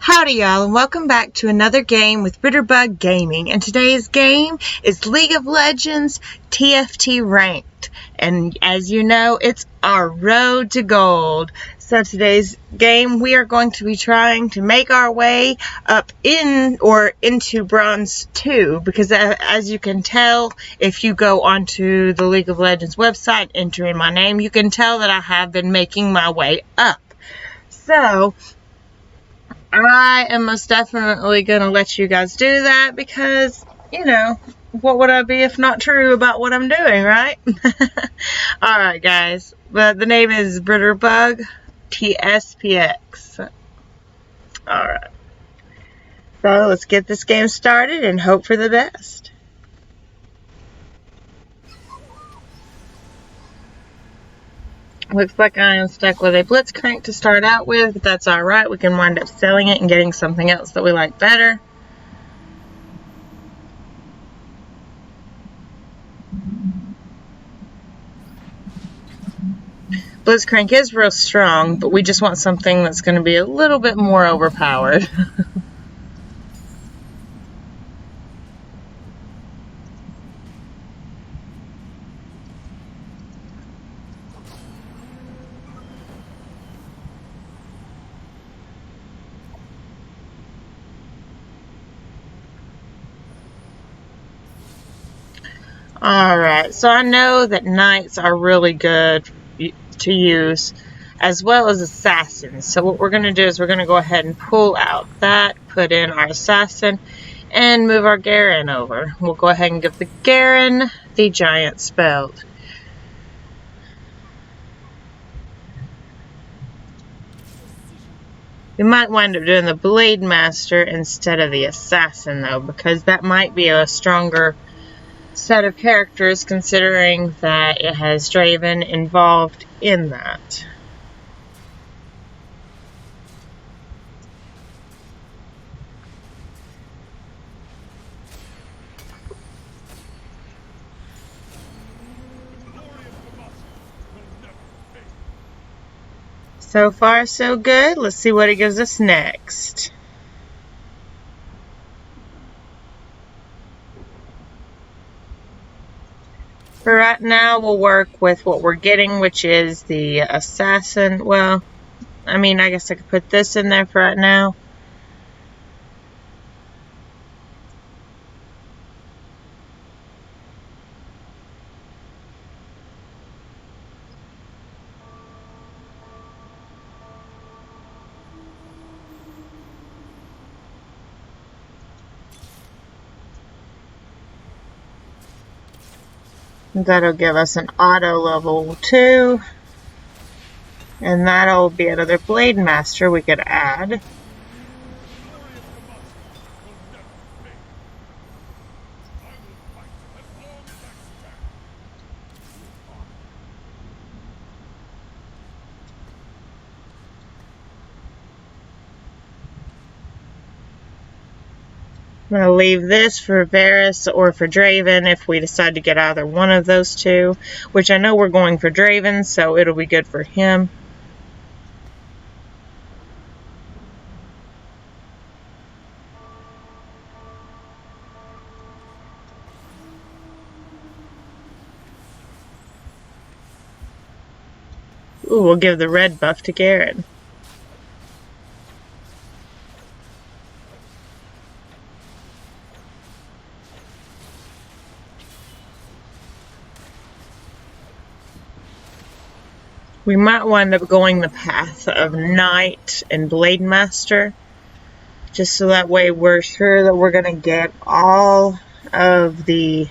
Howdy y'all, and welcome back to another game with Britterbug Gaming, and today's game is League of Legends T.F.T Ranked, and as you know, it's our road to gold. So today's game, we are going to be trying to make our way up into Bronze 2, because as you can tell, if you go onto the League of Legends website, enter in my name, you can tell that I have been making my way up. So I am most definitely going to let you guys do that because, you know, what would I be if not true about what I'm doing, right? Alright, guys. But the name is Britterbug TSPX. Alright. So let's get this game started and hope for the best. Looks like I am stuck with a Blitzcrank to start out with, but that's alright. We can wind up selling it and getting something else that we like better. Blitzcrank is real strong, but we just want something that's going to be a little bit more overpowered. Alright, so I know that knights are really good to use, as well as assassins. So what we're going to do is we're going to go ahead and pull out that, put in our assassin, and move our Garen over. We'll go ahead and give the Garen the giant spell. We might wind up doing the Blade Master instead of the assassin, though, because that might be a stronger set of characters, considering that it has Draven involved in that. So far, so good. Let's see what it gives us next. For right now, we'll work with what we're getting, which is the assassin. Well, I mean, I guess I could put this in there for right now. That'll give us an auto level 2. And that'll be another Blade Master we could add. I'm going to leave this for Varus or for Draven if we decide to get either one of those two, which I know we're going for Draven, so it'll be good for him. Ooh, we'll give the red buff to Garen. We might wind up going the path of Knight and Blade Master, just so that way we're sure that we're going to get all of the,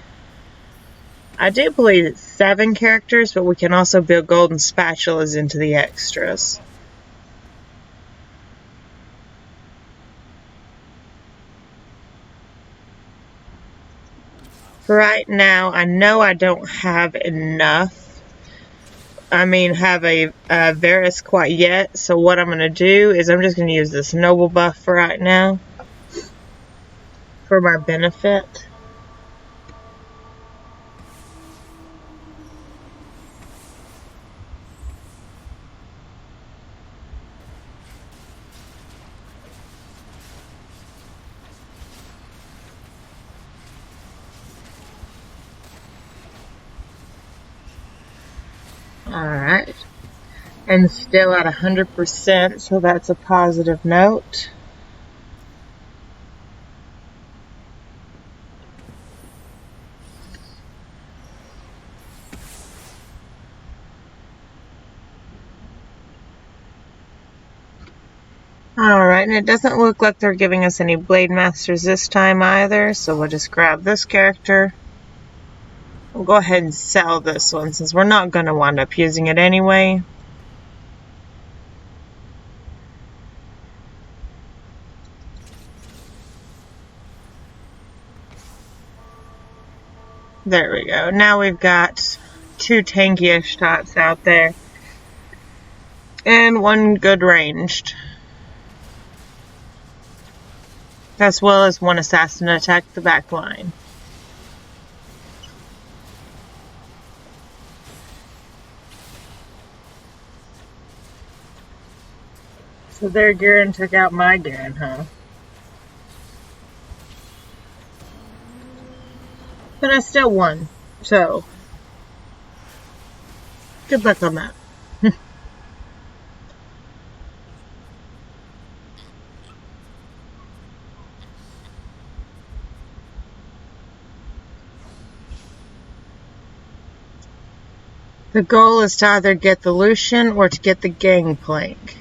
I do believe it's 7 characters, but we can also build golden spatulas into the extras. For right now, I know I don't have enough. Have a Varus quite yet, so what I'm going to do is I'm just going to use this noble buff for right now for my benefit. Alright. And still at 100%, so that's a positive note. Alright, and it doesn't look like they're giving us any Blade Masters this time either, so we'll just grab this character. We'll go ahead and sell this one since we're not going to wind up using it anyway. There we go. Now we've got 2 tanky-ish tots out there. And 1 good ranged. As well as 1 assassin to attack the back line. So their Garen took out my Garen, huh? But I still won, so good luck on that. The goal is to either get the Lucian or to get the Gangplank.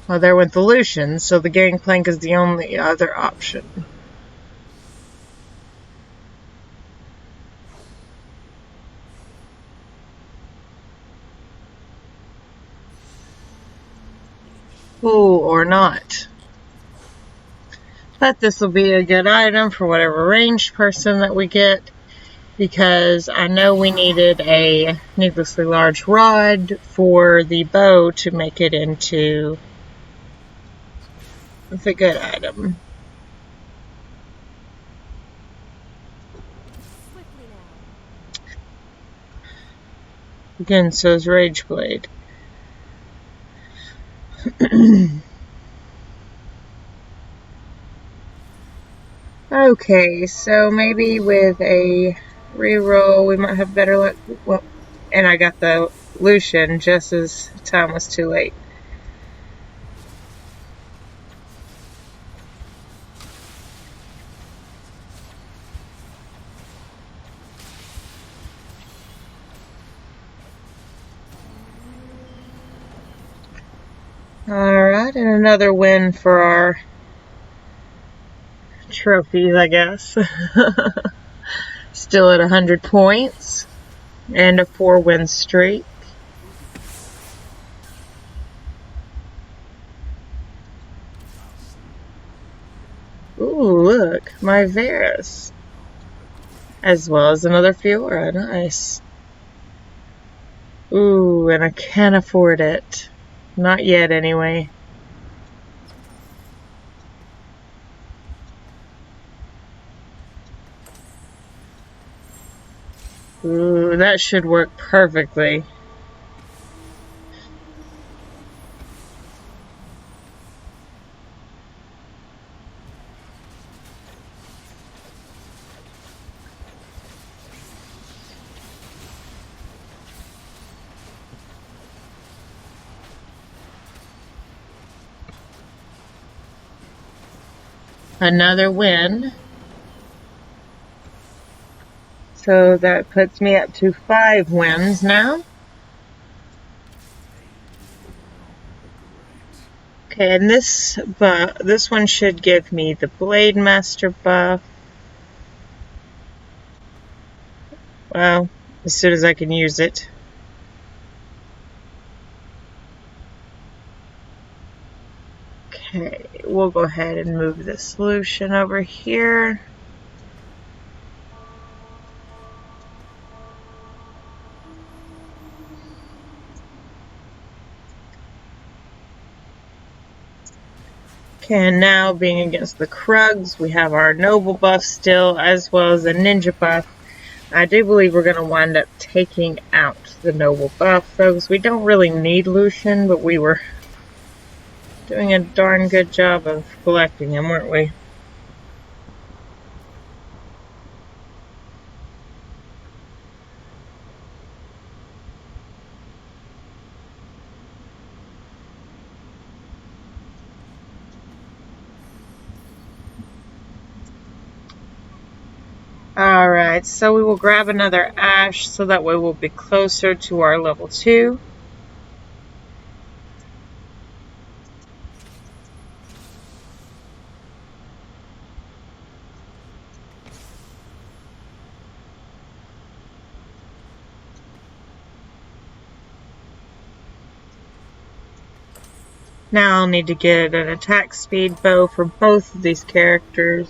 Well, there went the Lucian, so the Gangplank is the only other option. Ooh, or not. But this will be a good item for whatever ranged person that we get, because I know we needed a needlessly large rod for the bow to make it into the good item. Again, so is Rage Blade. Okay, so maybe with a reroll we might have better luck. Well, and I got the Lucian just as time was too late. Alright, and another win for our trophies, I guess. Still at 100 points and a 4-win streak. Ooh, look, my Varus. As well as another Fiora, nice. Ooh, and I can't afford it. Not yet, anyway. Ooh, that should work perfectly. Another win. So that puts me up to 5 wins now. Okay, and this one should give me the Blade Master buff. Well, as soon as I can use it. Okay, we'll go ahead and move the solution over here. Okay, and now being against the Krugs, we have our Noble buff still, as well as a Ninja buff. I do believe we're going to wind up taking out the Noble buff, folks. We don't really need Lucian, but we were doing a darn good job of collecting him, weren't we? Alright, so we will grab another ash so that way we'll be closer to our level 2. Now I'll need to get an attack speed bow for both of these characters.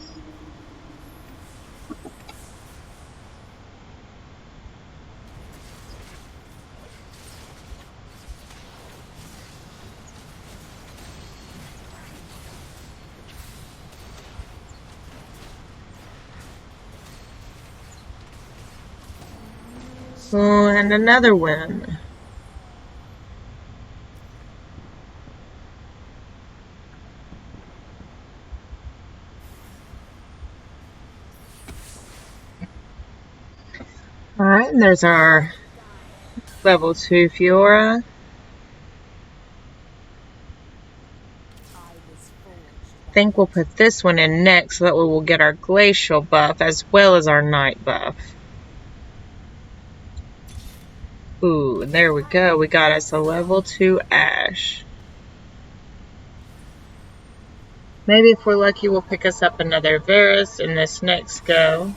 Oh, and another win. Alright, and there's our level 2 Fiora. I think we'll put this one in next so that we will get our glacial buff as well as our night buff. Ooh, there we go. We got us a level 2 Ash. Maybe if we're lucky we'll pick us up another Varus in this next go.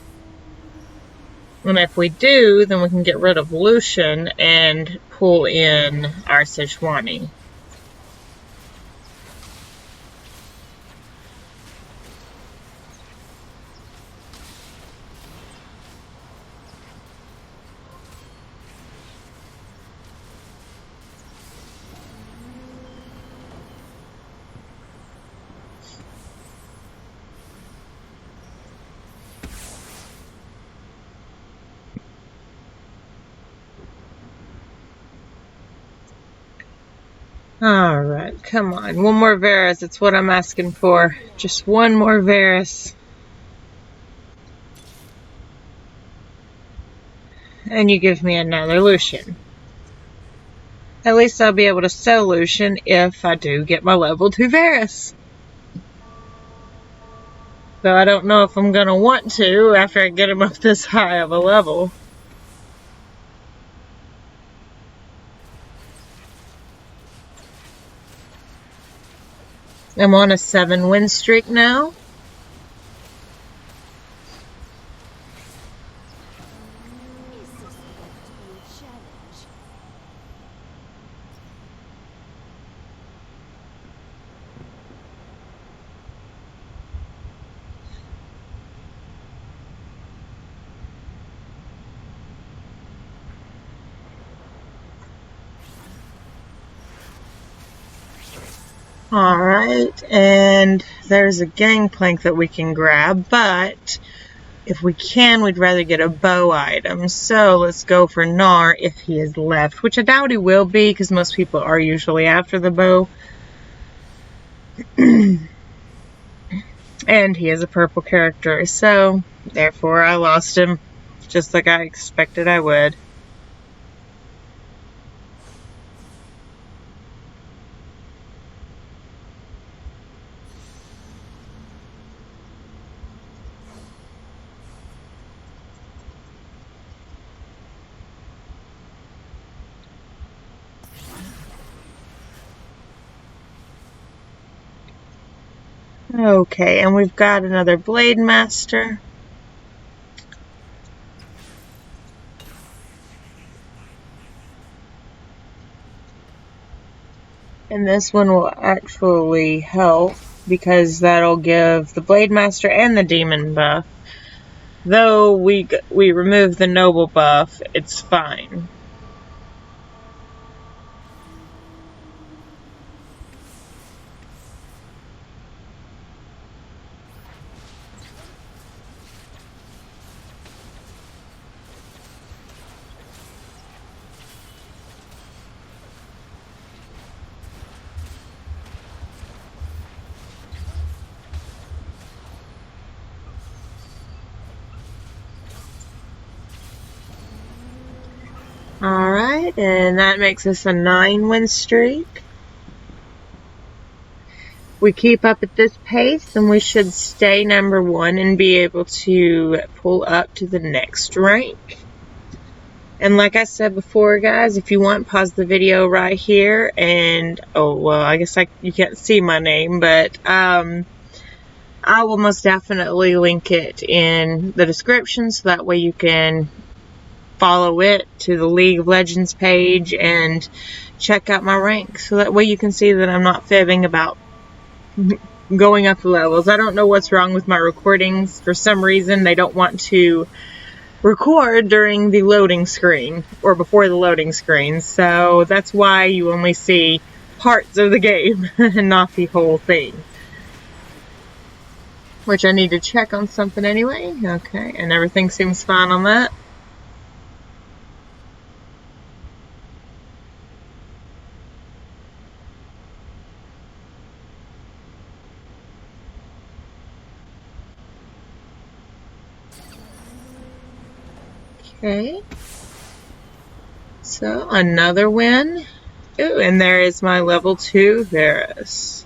And if we do, then we can get rid of Lucian and pull in our Sejuani. Alright, come on. One more Varus. That's what I'm asking for. Just one more Varus. And you give me another Lucian. At least I'll be able to sell Lucian if I do get my level 2 Varus. Though I don't know if I'm going to want to after I get him up this high of a level. I'm on a 7-win streak now. Alright, and there's a gangplank that we can grab, but if we can, we'd rather get a bow item. So let's go for Gnar if he is left, which I doubt he will be because most people are usually after the bow. And he is a purple character, so therefore I lost him just like I expected I would. Okay, and we've got another Blade Master. And this one will actually help because that'll give the Blade Master and the Demon buff. Though we remove the Noble buff, it's fine. Alright, and that makes us a 9-win streak. we keep up at this pace, then we should stay number 1 and be able to pull up to the next rank. And like I said before, guys, if you want, pause the video right here and, oh, well, I guess you can't see my name, but I will most definitely link it in the description so that way you can follow it to the League of Legends page and check out my rank so that way you can see that I'm not fibbing about going up the levels. I don't know what's wrong with my recordings. For some reason, they don't want to record during the loading screen or before the loading screen, so that's why you only see parts of the game and not the whole thing. Which I need to check on something anyway. Okay, and everything seems fine on that. Okay, so another win. Ooh, and there is my level 2 Varus.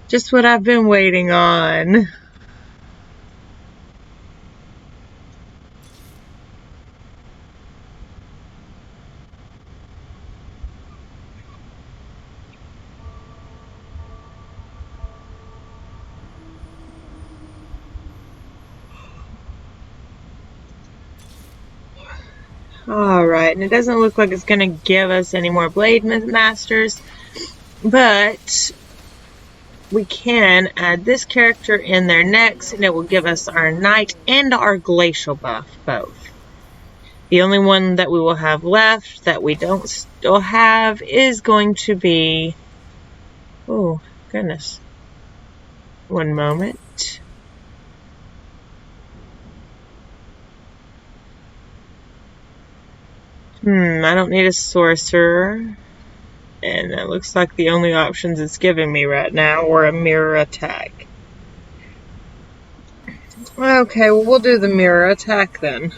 Just what I've been waiting on. Alright, and it doesn't look like it's going to give us any more Blade Masters, but we can add this character in there next, and it will give us our Knight and our Glacial buff, both. The only one that we will have left that we don't still have is going to be... Oh, goodness. One moment. I don't need a sorcerer. And that looks like the only options it's giving me right now are a mirror attack. Okay, well, we'll do the mirror attack then.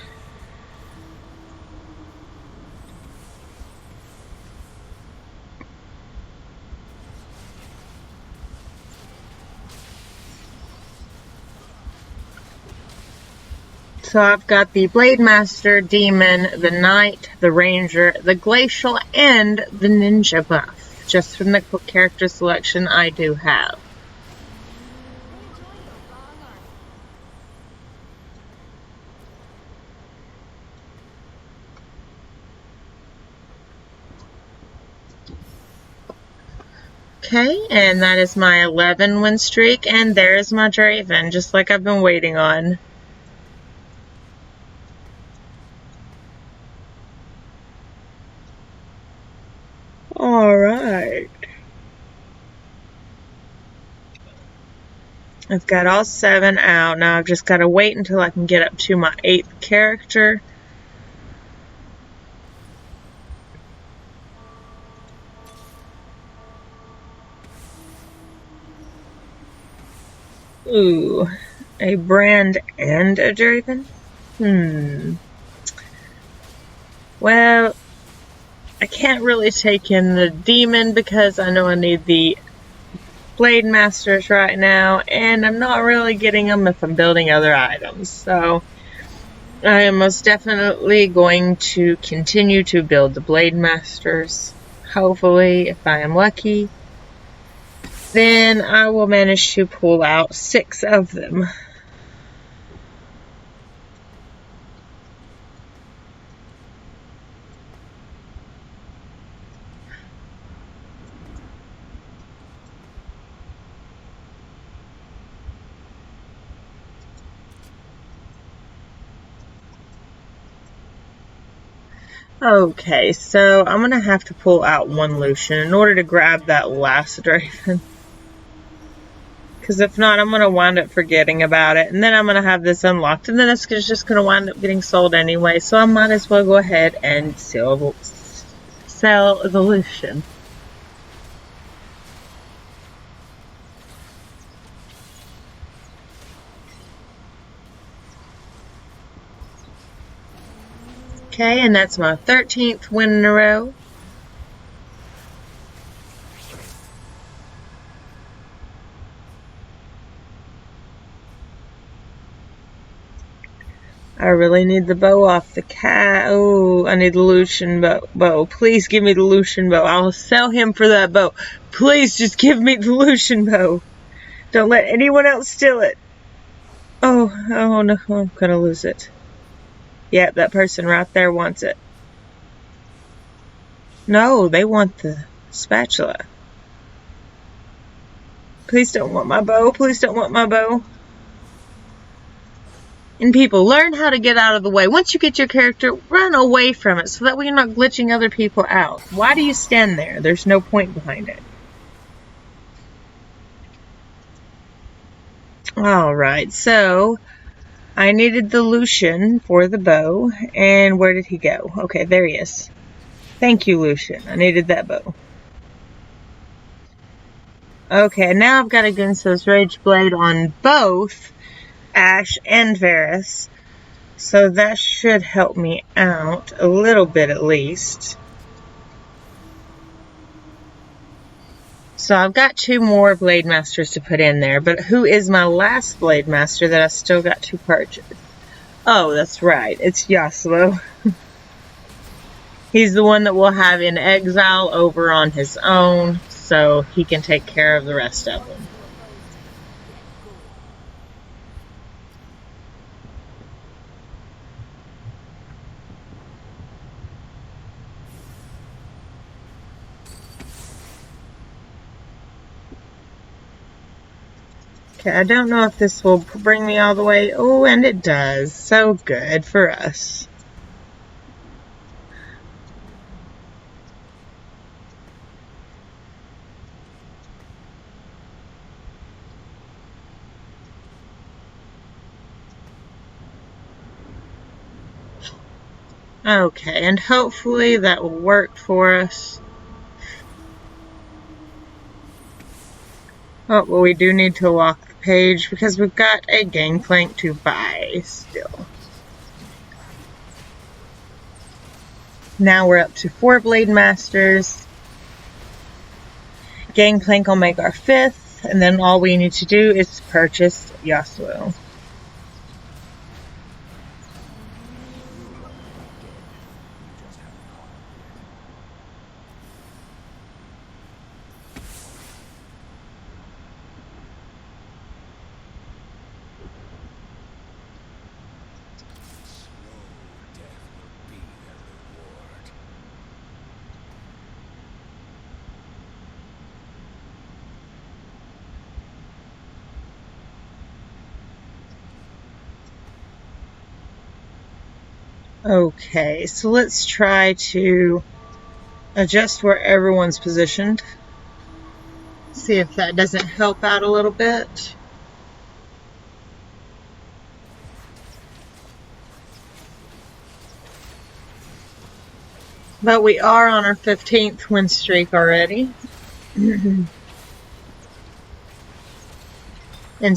So I've got the Blade Master, Demon, the Knight, the Ranger, the Glacial, and the Ninja buff. Just from the character selection I do have. Okay, and that is my 11 win streak, and there's my Draven, just like I've been waiting on. Alright. I've got all 7 out. Now I've just got to wait until I can get up to my 8th character. Ooh, a Brand and a Draven? Well, I can't really take in the Demon because I know I need the Blade Masters right now, and I'm not really getting them if I'm building other items. So I am most definitely going to continue to build the Blade Masters. Hopefully, if I am lucky, then I will manage to pull out 6 of them. Okay, so I'm going to have to pull out 1 Lucian in order to grab that last Draven. Because if not, I'm going to wind up forgetting about it, and then I'm going to have this unlocked, and then it's just going to wind up getting sold anyway, so I might as well go ahead and sell the Lucian. Okay, and that's my 13th win in a row. I really need the bow off the cat. Oh, I need the Lucian bow. Please give me the Lucian bow. I'll sell him for that bow. Please just give me the Lucian bow. Don't let anyone else steal it. Oh no, I'm gonna lose it. Yeah, that person right there wants it. No, they want the spatula. Please don't want my bow. Please don't want my bow. And people, learn how to get out of the way. Once you get your character, run away from it so that way you're not glitching other people out. Why do you stand there? There's no point behind it. Alright, so I needed the Lucian for the bow. And where did he go? Okay, there he is. Thank you, Lucian. I needed that bow. Okay, now I've got a Gunso's Rage Blade on both Ash and Varus. So that should help me out a little bit at least. So I've got 2 more Blade Masters to put in there, but who is my last Blade Master that I still got to purchase? Oh, that's right, it's L.O.L. He's the one that we'll have in exile over on his own, so he can take care of the rest of them. Okay, I don't know if this will bring me all the way. Oh, and it does. So good for us. Okay, and hopefully that will work for us. Oh, well, we do need to lock the page because we've got a gangplank to buy still. Now we're up to 4 Blade Masters. Gangplank will make our 5th, and then all we need to do is purchase L.O.L. Okay, so let's try to adjust where everyone's positioned. See if that doesn't help out a little bit. But we are on our 15th win streak already. And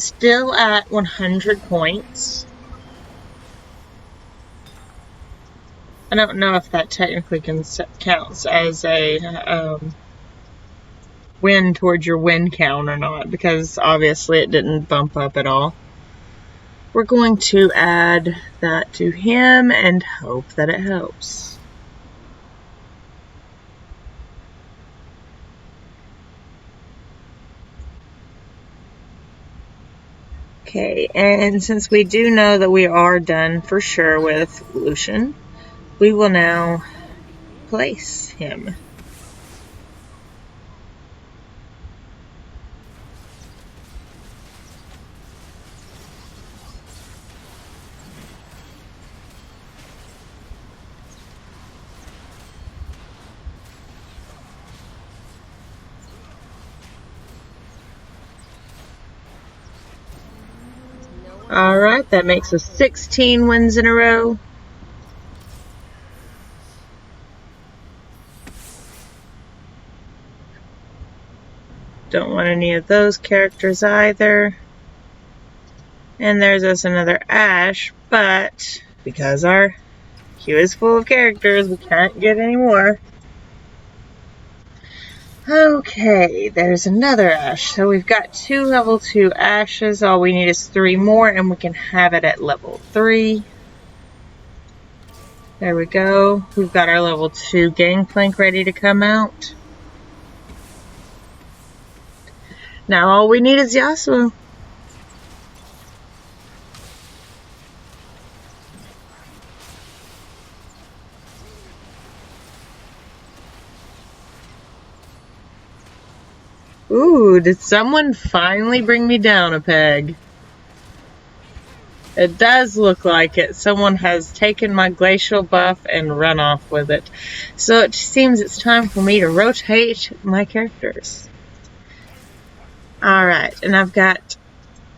still at 100 points. I don't know if that technically counts as a win towards your win count or not, because obviously it didn't bump up at all. We're going to add that to him and hope that it helps. Okay, and since we do know that we are done for sure with Lucian, we will now place him. Alright, that makes us 16 wins in a row. Don't want any of those characters either. And there's us another Ash, but because our queue is full of characters, we can't get any more. Okay, there's another Ash. So we've got 2 level 2 Ashes. All we need is 3 more, and we can have it at level 3. There we go. We've got our level 2 gangplank ready to come out. Now all we need is Yasuo. Ooh, did someone finally bring me down a peg? It does look like it. Someone has taken my glacial buff and run off with it. So it seems it's time for me to rotate my characters. Alright, and I've got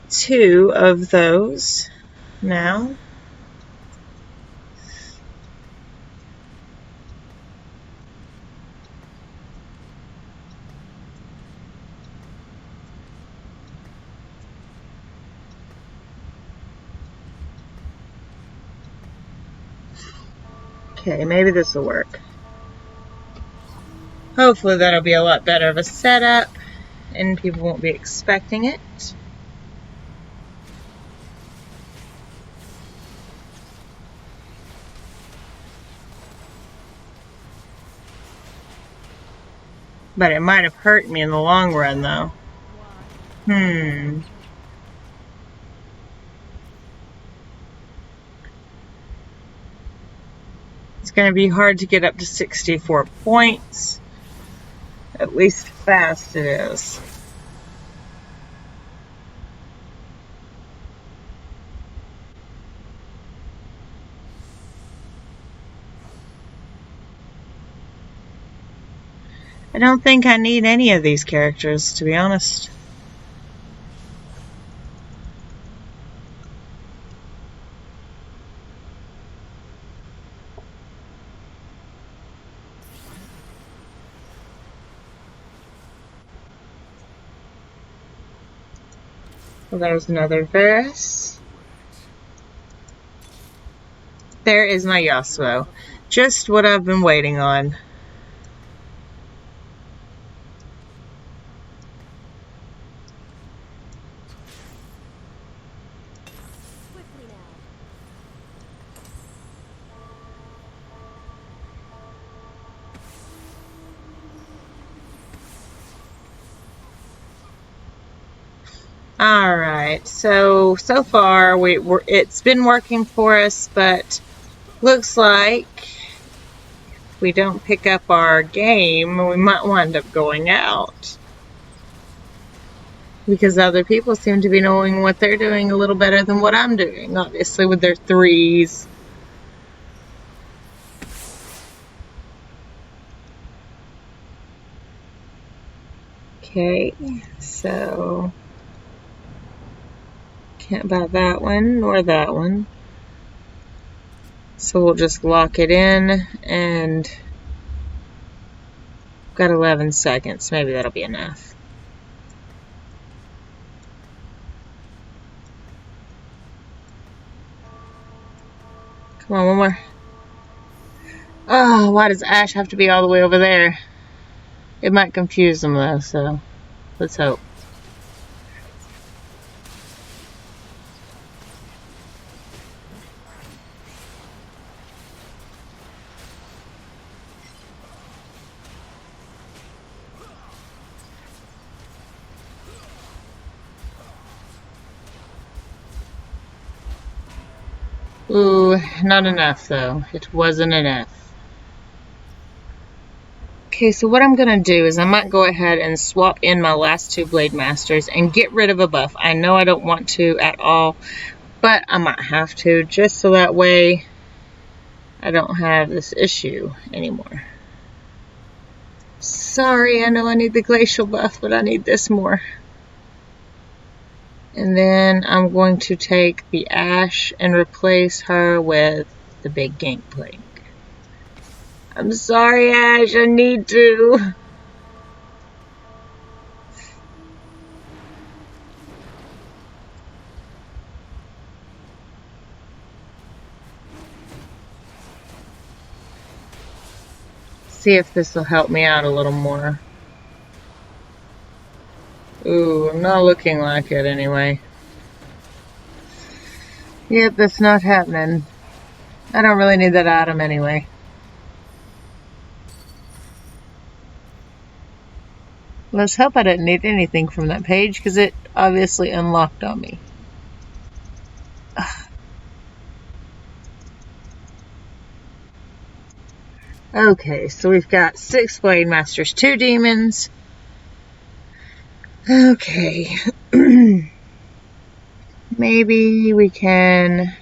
2 of those now. Okay, maybe this will work. Hopefully that'll be a lot better of a setup and people won't be expecting it. But it might have hurt me in the long run though. It's going to be hard to get up to 64 points. At least fast it is. I don't think I need any of these characters, to be honest. Well, there's another verse. There is my Yasuo. Just what I've been waiting on. Alright, so far it's been working for us, but looks like if we don't pick up our game, we might wind up going out. Because other people seem to be knowing what they're doing a little better than what I'm doing, obviously with their 3s. Okay, so can't buy that one nor that one. So we'll just lock it in, and got 11 seconds. Maybe that'll be enough. Come on, one more. Oh, why does Ash have to be all the way over there? It might confuse them though, so let's hope. Ooh, not enough though. It wasn't enough. Okay, so what I'm gonna do is I might go ahead and swap in my last 2 Blade Masters and get rid of a buff. I know I don't want to at all, but I might have to, just so that way I don't have this issue anymore. Sorry, I know I need the glacial buff, but I need this more. And then I'm going to take the Ash and replace her with the big gangplank. I'm sorry, Ash, I need to. See if this will help me out a little more. Ooh, not looking like it anyway. Yep, that's not happening. I don't really need that item anyway. Let's hope I didn't need anything from that page, because it obviously unlocked on me. Ugh. Okay, so we've got 6 Blade Masters, 2 Demons. Okay. Maybe we can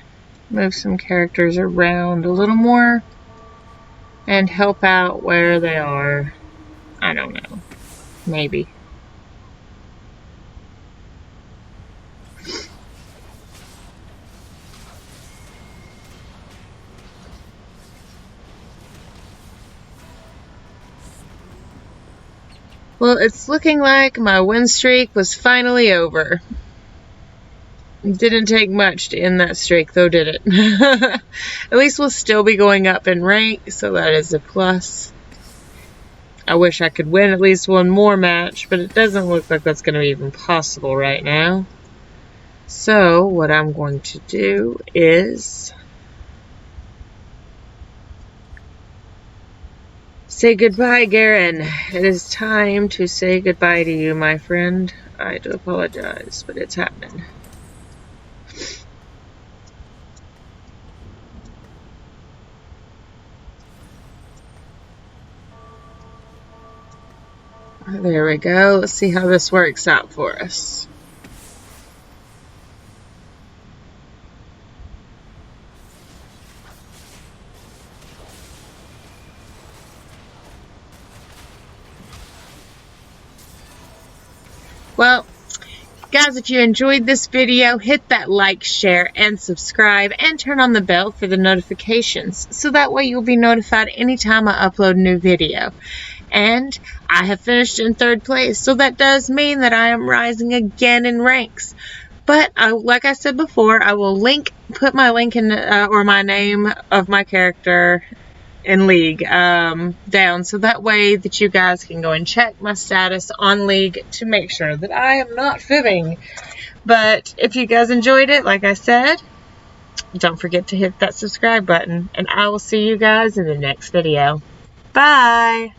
move some characters around a little more and help out where they are. I don't know. Maybe. Well, it's looking like my win streak was finally over. It didn't take much to end that streak, though, did it? At least we'll still be going up in rank, so that is a plus. I wish I could win at least one more match, but it doesn't look like that's going to be even possible right now. So, what I'm going to do is say goodbye, Garen. It is time to say goodbye to you, my friend. I do apologize, but it's happening. There we go. Let's see how this works out for us. Well, guys, if you enjoyed this video, hit that like, share, and subscribe, and turn on the bell for the notifications, so that way you'll be notified anytime I upload a new video. And I have finished in 3rd place, so that does mean that I am rising again in ranks. But like I said before, I will put my link in, or my name of my character in League down, so that way that you guys can go and check my status on League to make sure that I am not fibbing. But if you guys enjoyed it, like I said, don't forget to hit that subscribe button, and I will see you guys in the next video. Bye!